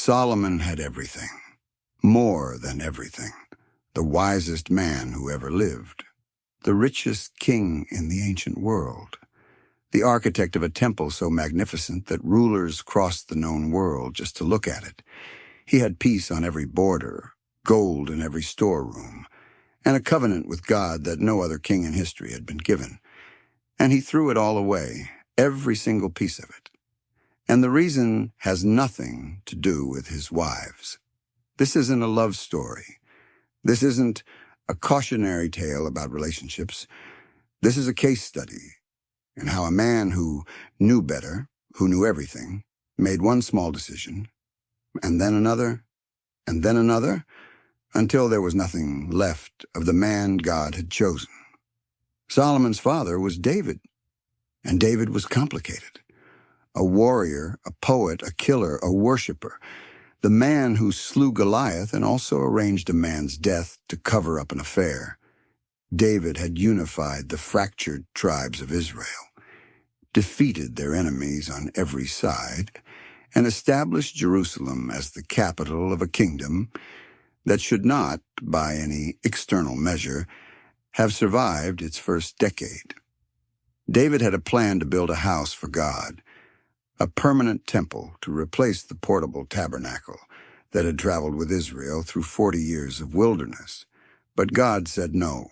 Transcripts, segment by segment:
Solomon had everything, more than everything, the wisest man who ever lived, the richest king in the ancient world, the architect of a temple so magnificent that rulers crossed the known world just to look at it. He had peace on every border, gold in every storeroom, and a covenant with God that no other king in history had been given. And he threw it all away, every single piece of it. And the reason has nothing to do with his wives. This isn't a love story. This isn't a cautionary tale about relationships. This is a case study in how a man who knew better, who knew everything, made one small decision, and then another, until there was nothing left of the man God had chosen. Solomon's father was David, and David was complicated. A warrior, a poet, a killer, a worshiper. The man who slew Goliath and also arranged a man's death to cover up an affair. David had unified the fractured tribes of Israel, defeated their enemies on every side, and established Jerusalem as the capital of a kingdom that should not, by any external measure, have survived its first decade. David had a plan to build a house for God, a permanent temple to replace the portable tabernacle that had traveled with Israel through 40 years of wilderness. But God said no.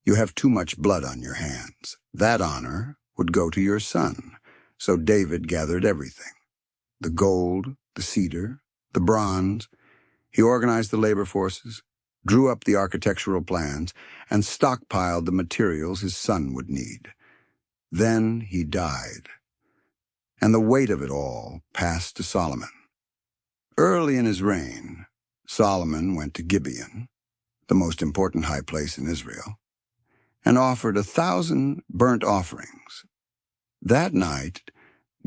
You have too much blood on your hands. That honor would go to your son. So David gathered everything: the gold, the cedar, the bronze. He organized the labor forces, drew up the architectural plans, and stockpiled the materials his son would need. Then he died, and the weight of it all passed to Solomon. Early in his reign, Solomon went to Gibeon, the most important high place in Israel, and offered 1,000 burnt offerings. That night,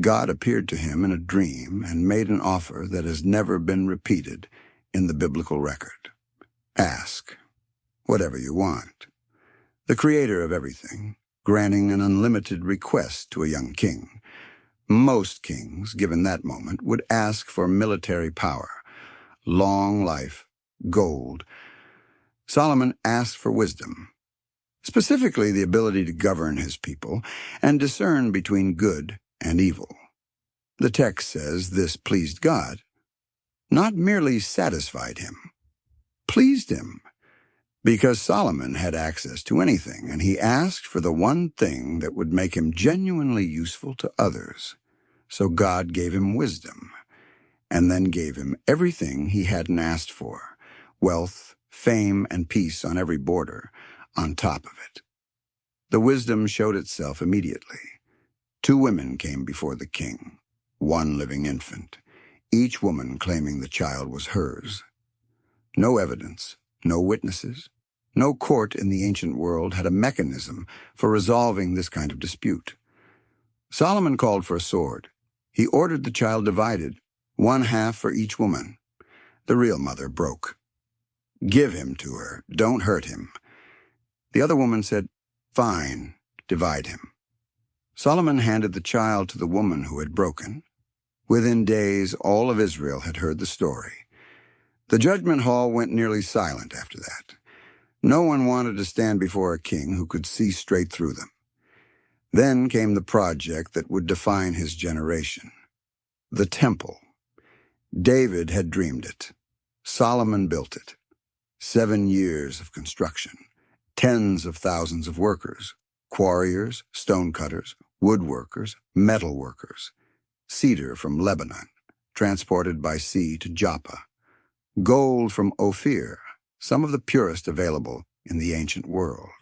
God appeared to him in a dream and made an offer that has never been repeated in the biblical record. Ask whatever you want. The creator of everything, granting an unlimited request to a young king. Most kings, given that moment, would ask for military power, long life, gold. Solomon asked for wisdom, specifically the ability to govern his people and discern between good and evil. The text says this pleased God, not merely satisfied him, pleased him, because Solomon had access to anything, and he asked for the one thing that would make him genuinely useful to others. So God gave him wisdom, and then gave him everything he hadn't asked for: wealth, fame, and peace on every border, on top of it. The wisdom showed itself immediately. 2 women came before the king, 1 living infant, each woman claiming the child was hers. No evidence, no witnesses, no court in the ancient world had a mechanism for resolving this kind of dispute. Solomon called for a sword. He ordered the child divided, 1/2 for each woman. The real mother broke. Give him to her, don't hurt him. The other woman said, fine, divide him. Solomon handed the child to the woman who had broken. Within days, all of Israel had heard the story. The judgment hall went nearly silent after that. No one wanted to stand before a king who could see straight through them. Then came the project that would define his generation: the temple. David had dreamed it. Solomon built it. 7 years of construction, tens of thousands of workers, quarriers, stonecutters, woodworkers, metal workers, cedar from Lebanon, transported by sea to Joppa, gold from Ophir, some of the purest available in the ancient world.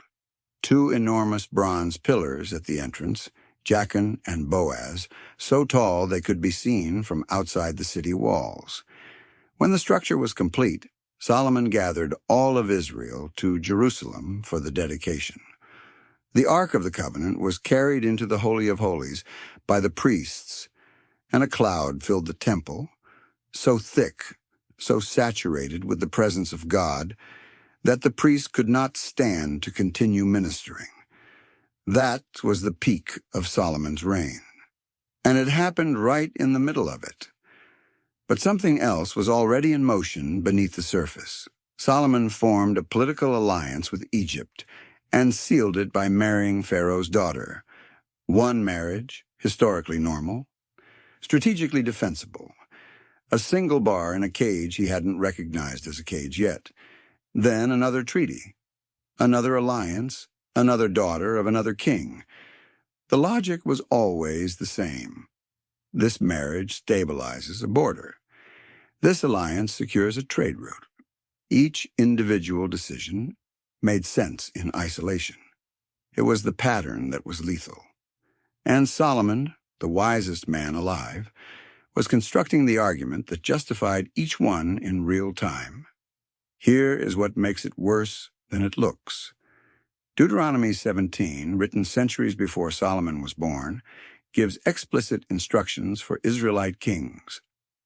2 enormous bronze pillars at the entrance, Jachin and Boaz, so tall they could be seen from outside the city walls. When the structure was complete, Solomon gathered all of Israel to Jerusalem for the dedication. The Ark of the Covenant was carried into the Holy of Holies by the priests, and a cloud filled the temple, so thick, so saturated with the presence of God, that the priest could not stand to continue ministering. That was the peak of Solomon's reign. And it happened right in the middle of it. But something else was already in motion beneath the surface. Solomon formed a political alliance with Egypt and sealed it by marrying Pharaoh's daughter. One marriage, historically normal, strategically defensible. A single bar in a cage he hadn't recognized as a cage yet. Then another treaty, another alliance, another daughter of another king. The logic was always the same. This marriage stabilizes a border. This alliance secures a trade route. Each individual decision made sense in isolation. It was the pattern that was lethal. And Solomon, the wisest man alive, was constructing the argument that justified each one in real time. Here is what makes it worse than it looks. Deuteronomy 17, written centuries before Solomon was born, gives explicit instructions for Israelite kings.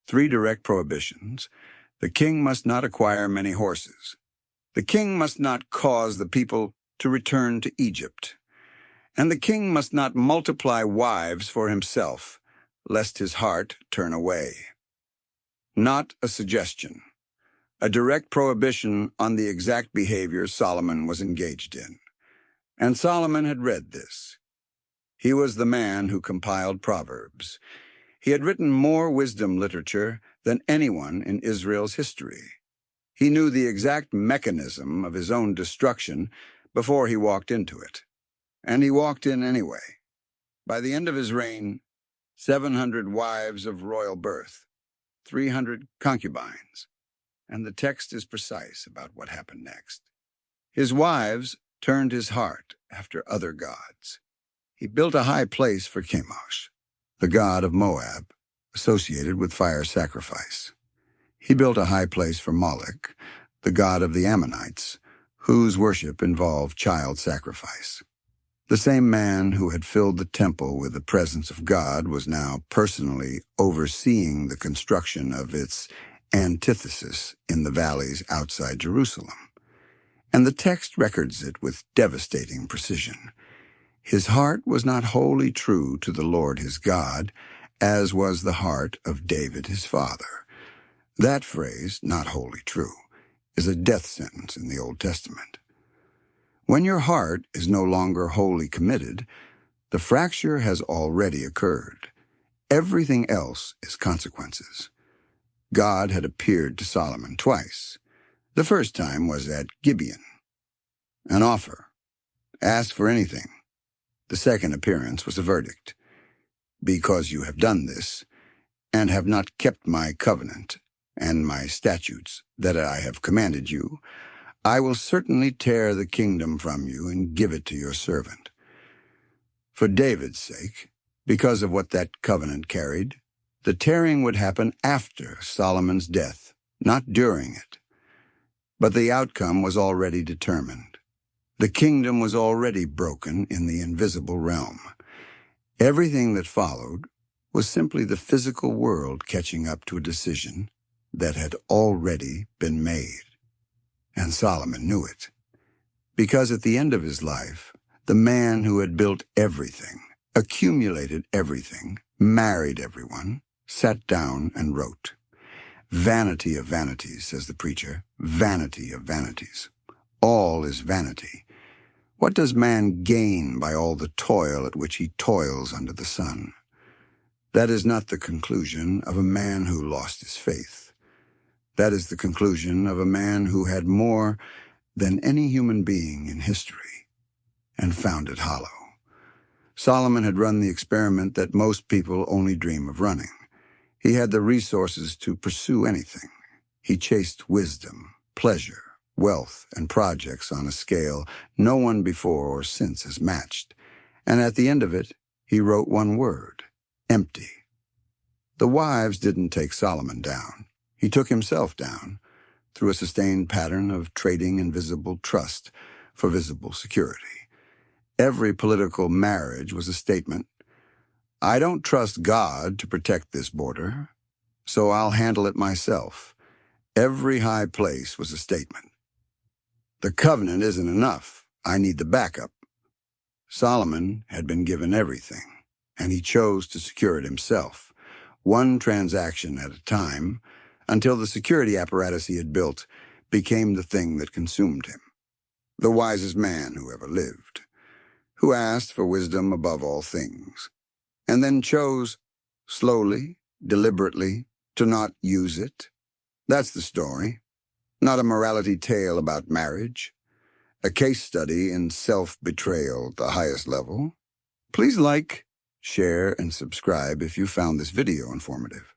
3 direct prohibitions. The king must not acquire many horses. The king must not cause the people to return to Egypt. And the king must not multiply wives for himself, lest his heart turn away. Not a suggestion. A direct prohibition on the exact behavior Solomon was engaged in. And Solomon had read this. He was the man who compiled Proverbs. He had written more wisdom literature than anyone in Israel's history. He knew the exact mechanism of his own destruction before he walked into it. And he walked in anyway. By the end of his reign, 700 wives of royal birth, 300 concubines, and the text is precise about what happened next. His wives turned his heart after other gods. He built a high place for Chemosh, the god of Moab, associated with fire sacrifice. He built a high place for Moloch, the god of the Ammonites, whose worship involved child sacrifice. The same man who had filled the temple with the presence of God was now personally overseeing the construction of its antithesis in the valleys outside Jerusalem. And the text records it with devastating precision. His heart was not wholly true to the Lord his God, as was the heart of David his father. That phrase, not wholly true, is a death sentence in the Old Testament. When your heart is no longer wholly committed, the fracture has already occurred. Everything else is consequences. God had appeared to Solomon twice. The first time was at Gibeon. An offer. Ask for anything. The second appearance was a verdict. Because you have done this, and have not kept my covenant and my statutes that I have commanded you, I will certainly tear the kingdom from you and give it to your servant. For David's sake, because of what that covenant carried, the tearing would happen after Solomon's death, not during it. But the outcome was already determined. The kingdom was already broken in the invisible realm. Everything that followed was simply the physical world catching up to a decision that had already been made. And Solomon knew it. Because at the end of his life, the man who had built everything, accumulated everything, married everyone, sat down and wrote. Vanity of vanities, says the preacher, vanity of vanities. All is vanity. What does man gain by all the toil at which he toils under the sun? That is not the conclusion of a man who lost his faith. That is the conclusion of a man who had more than any human being in history and found it hollow. Solomon had run the experiment that most people only dream of running. He had the resources to pursue anything. He chased wisdom, pleasure, wealth, and projects on a scale no one before or since has matched. And at the end of it, he wrote one word: empty. The wives didn't take Solomon down. He took himself down through a sustained pattern of trading invisible trust for visible security. Every political marriage was a statement: I don't trust God to protect this border, so I'll handle it myself. Every high place was a statement: the covenant isn't enough. I need the backup. Solomon had been given everything, and he chose to secure it himself. one transaction at a time, until the security apparatus he had built became the thing that consumed him. The wisest man who ever lived, who asked for wisdom above all things, and then chose, slowly, deliberately, to not use it. That's the story. Not a morality tale about marriage. A case study in self-betrayal at the highest level. Please like, share, and subscribe if you found this video informative.